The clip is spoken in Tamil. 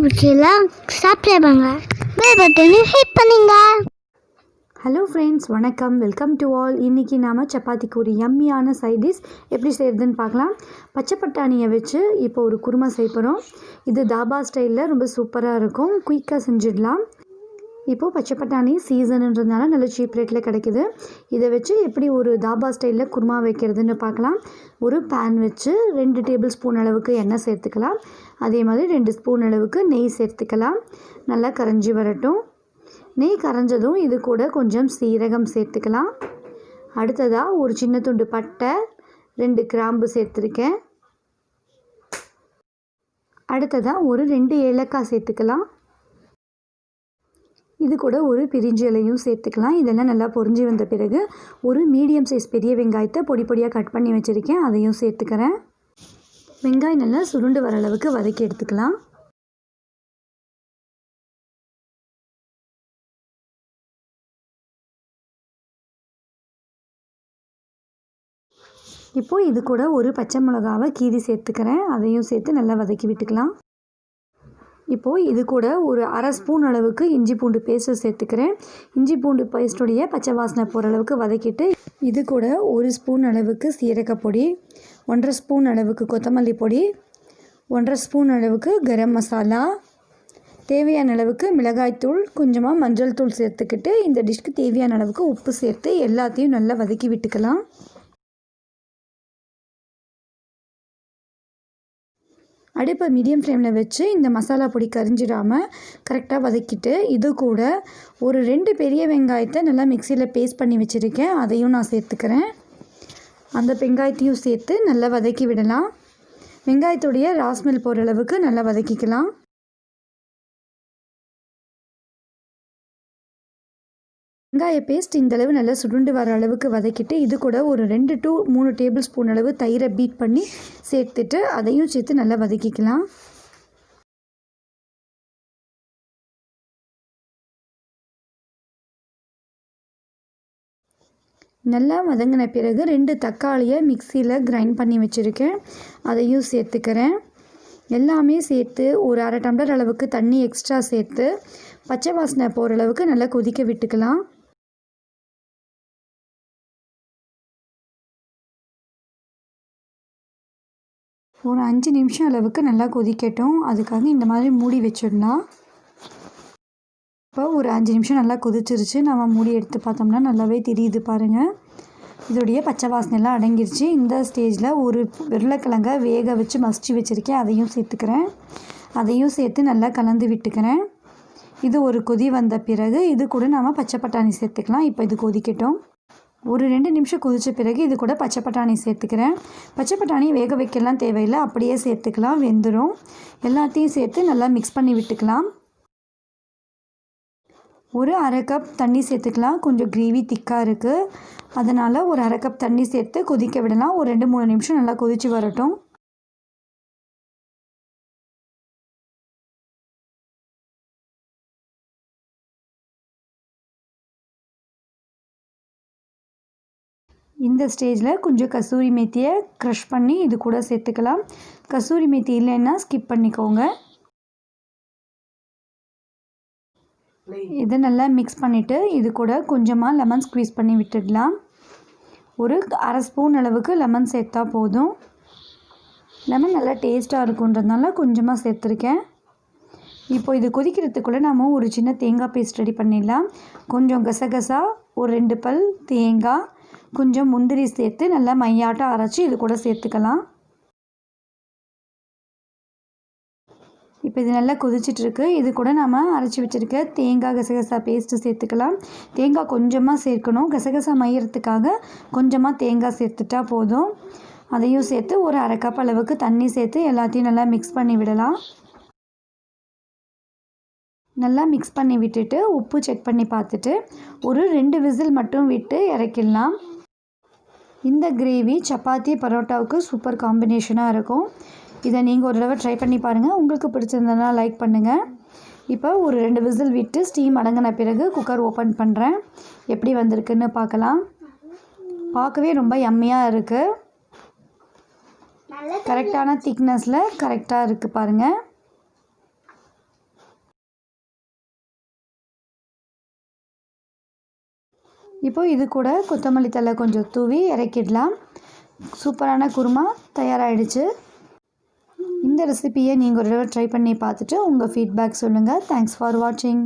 பிடிச்சலாம் சாப்பிடுவாங்க. பெல் பட்டனை ஹிட் பண்ணுங்க. ஹலோ ஃப்ரெண்ட்ஸ், வணக்கம், வெல்கம் டு ஆல். இன்றைக்கி நாம் சப்பாத்திக்கு ஒரு யம்மியான சைட் டிஷ் எப்படி செய்கிறதுன்னு பார்க்கலாம். பச்சை பட்டாணியை வச்சு இப்போ ஒரு குருமா செய்ய போகிறோம். இது தாபா ஸ்டைலில் ரொம்ப சூப்பராக இருக்கும். குயிக்காக செஞ்சிடலாம். இப்போது பச்சை பட்டாணி சீசனுன்றதுனால நல்ல சீப் ரேட்டில் கிடைக்குது. இதை வச்சு எப்படி ஒரு தாபா ஸ்டைலில் குருமா வைக்கிறதுன்னு பார்க்கலாம். ஒரு பேன் வச்சு 2 டேபிள் ஸ்பூன் அளவுக்கு எண்ணெய் சேர்த்துக்கலாம். அதே மாதிரி 2 ஸ்பூன் அளவுக்கு நெய் சேர்த்துக்கலாம். நல்லா கரைஞ்சி வரட்டும். நெய் கரைஞ்சதும் இது கூட கொஞ்சம் சீரகம் சேர்த்துக்கலாம். அடுத்ததாக ஒரு சின்ன துண்டு பட்டை, 2 கிராம்பு சேர்த்துருக்கேன். அடுத்ததாக ஒரு 2 ஏலக்காய் சேர்த்துக்கலாம். இது கூட ஒரு பிரிஞ்சி இலையும் சேர்த்துக்கலாம். இதெல்லாம் நல்லா பொரிஞ்சு வந்த பிறகு ஒரு மீடியம் சைஸ் பெரிய வெங்காயத்தை பொடி பொடியாக கட் பண்ணி வச்சுருக்கேன். அதையும் சேர்த்துக்கிறேன். வெங்காயம் நல்லா சுருண்டு வர அளவுக்கு வதக்கி எடுத்துக்கலாம். இப்போது இது கூட ஒரு பச்சை மிளகாவை கீறி சேர்த்துக்கிறேன். அதையும் சேர்த்து நல்லா வதக்கி விட்டுக்கலாம். இப்போது இது கூட ஒரு அரை ஸ்பூன் அளவுக்கு இஞ்சி பூண்டு பேஸ்ட்டு சேர்த்துக்கிறேன். இஞ்சி பூண்டு பேஸ்ட்டுடைய பச்சை வாசனை போகிற அளவுக்கு வதக்கிட்டு இது கூட 1 ஸ்பூன் அளவுக்கு சீரகப்பொடி, 1.5 ஸ்பூன் அளவுக்கு கொத்தமல்லி பொடி, 1.5 ஸ்பூன் அளவுக்கு கரம் மசாலா, தேவையான அளவுக்கு மிளகாய்த்தூள், கொஞ்சமாக மஞ்சள் தூள் சேர்த்துக்கிட்டு இந்த டிஷ்க்கு தேவையான அளவுக்கு உப்பு சேர்த்து எல்லாத்தையும் நல்லா வதக்கி விட்டுக்கலாம். அடுப்பை மீடியம் ஃப்ளேமில் வச்சு இந்த மசாலா பொடி கரிஞ்சிடாமல் கரெக்டாக வதக்கிட்டு இது கூட ஒரு 2 பெரிய வெங்காயத்தை நல்லா மிக்சியில் பேஸ்ட் பண்ணி வச்சுருக்கேன். அதையும் நான் சேர்த்துக்கிறேன். அந்த வெங்காயத்தையும் சேர்த்து நல்லா வதக்கி விடலாம். வெங்காயத்துடைய ராஸ்மெல் போகிற அளவுக்கு நல்லா வதக்கிக்கலாம். வெங்காய பேஸ்ட் இந்தளவு நல்லா சுருண்டு வர அளவுக்கு வதக்கிட்டு இது கூட ஒரு 2 to 3 டேபிள் ஸ்பூன் அளவு தயிரை பீட் பண்ணி சேர்த்துட்டு அதையும் சேர்த்து நல்லா வதக்கிக்கலாம். நல்லா வதங்கின பிறகு 2 தக்காளியை மிக்சியில் கிரைண்ட் பண்ணி வச்சுருக்கேன். அதையும் சேர்த்துக்கிறேன். எல்லாமே சேர்த்து ஒரு அரை டம்ளர் அளவுக்கு தண்ணி எக்ஸ்ட்ரா சேர்த்து பச்சை வாசனை போகிற அளவுக்கு நல்லா கொதிக்க விட்டுக்கலாம். ஒரு 5 நிமிஷம் அளவுக்கு நல்லா கொதிக்கட்டும். அதுக்காக இந்த மாதிரி மூடி வச்சிடலாம். இப்போ ஒரு 5 நிமிஷம் நல்லா கொதிச்சிருச்சு. நம்ம மூடி எடுத்து பார்த்தோம்னா நல்லாவே தெரியுது பாருங்கள். இதோடைய பச்சை வாசனைலாம் அடங்கிருச்சு. இந்த ஸ்டேஜில் ஒரு உருளைக்கிழங்கை வேக வச்சு மசிச்சு வச்சுருக்கேன். அதையும் சேர்த்துக்கிறேன். அதையும் சேர்த்து நல்லா கலந்து விட்டுக்கிறேன். இது ஒரு கொதி வந்த பிறகு இது கூட நாம் பச்சை பட்டாணி சேர்த்துக்கலாம். இப்போ இது கொதிக்கட்டும். ஒரு 2 நிமிஷம் கொதித்த பிறகு இது கூட பச்சை பட்டாணி சேர்த்துக்கிறேன். பச்சை பட்டாணி வேக வைக்கலாம் தேவையில்லை, அப்படியே சேர்த்துக்கலாம், வெந்துடும். எல்லாத்தையும் சேர்த்து நல்லா மிக்ஸ் பண்ணி விட்டுக்கலாம். ஒரு அரை கப் தண்ணி சேர்த்துக்கலாம். கொஞ்சம் கிரேவி திக்காக இருக்குது, அதனால் ஒரு அரை கப் தண்ணி சேர்த்து கொதிக்க விடலாம். ஒரு 2-3 நிமிஷம் நல்லா கொதித்து வரட்டும். இந்த ஸ்டேஜில் கொஞ்சம் கசூரி மேத்தியை க்ரஷ் பண்ணி இது கூட சேர்த்துக்கலாம். கசூரி மேத்தி இல்லைன்னா ஸ்கிப் பண்ணிக்கோங்க. இதை நல்லா மிக்ஸ் பண்ணிவிட்டு இது கூட கொஞ்சமாக லெமன் ஸ்க்வீஸ் பண்ணி விட்டுடலாம். ஒரு அரை ஸ்பூன் அளவுக்கு லெமன் சேர்த்தா போதும். லெமன் நல்லா டேஸ்ட்டாக இருக்குன்றதுனால கொஞ்சமாக சேர்த்துருக்கேன். இப்போ இது கொதிக்கிறதுக்குள்ளே நம்ம ஒரு சின்ன தேங்காய் பேஸ்ட் ரெடி பண்ணிடலாம். கொஞ்சம் கசகசா, ஒரு 2 பல் தேங்காய், கொஞ்சம் முந்திரி சேர்த்து நல்லா மையாட்டம் அரைச்சி இது கூட சேர்த்துக்கலாம். இப்போ இது நல்லா கொதிச்சிட்ருக்கு. இது கூட நம்ம அரைச்சி வச்சுருக்க தேங்காய் கசகசா பேஸ்ட்டு சேர்த்துக்கலாம். தேங்காய் கொஞ்சமாக சேர்க்கணும். கசகசா மையறதுக்காக கொஞ்சமாக தேங்காய் சேர்த்துட்டா போதும். அதையும் சேர்த்து ஒரு அரை கப் அளவுக்கு தண்ணி சேர்த்து எல்லாத்தையும் நல்லா மிக்ஸ் பண்ணி விடலாம். நல்லா மிக்ஸ் பண்ணி விட்டுட்டு உப்பு செக் பண்ணி பார்த்துட்டு ஒரு 2 விசில் மட்டும் விட்டு இறக்கிடலாம். இந்த கிரேவி சப்பாத்தி பரோட்டாவுக்கு சூப்பர் காம்பினேஷனாக இருக்கும். இதை நீங்கள் ஒரு தடவை ட்ரை பண்ணி பாருங்கள். உங்களுக்கு பிடிச்சிருந்ததுனா லைக் பண்ணுங்கள். இப்போ ஒரு 2 விசில் விட்டு ஸ்டீம் அடங்கின பிறகு குக்கர் ஓப்பன் பண்ணுறேன். எப்படி வந்திருக்குன்னு பார்க்கலாம். பார்க்கவே ரொம்ப யம்மியாக இருக்குது. கரெக்டான திக்னஸில் கரெக்டாக இருக்குது பாருங்கள். இப்போது இது கூட கொத்தமல்லி தழை கொஞ்சம் தூவி இறக்கிடலாம். சூப்பரான குருமா தயாராகிடுச்சு. இந்த ரெசிபியை நீங்கள் ஒரு தடவை ட்ரை பண்ணி பார்த்துட்டு உங்கள் ஃபீட்பேக் சொல்லுங்கள். தேங்க்ஸ் ஃபார் வாட்சிங்.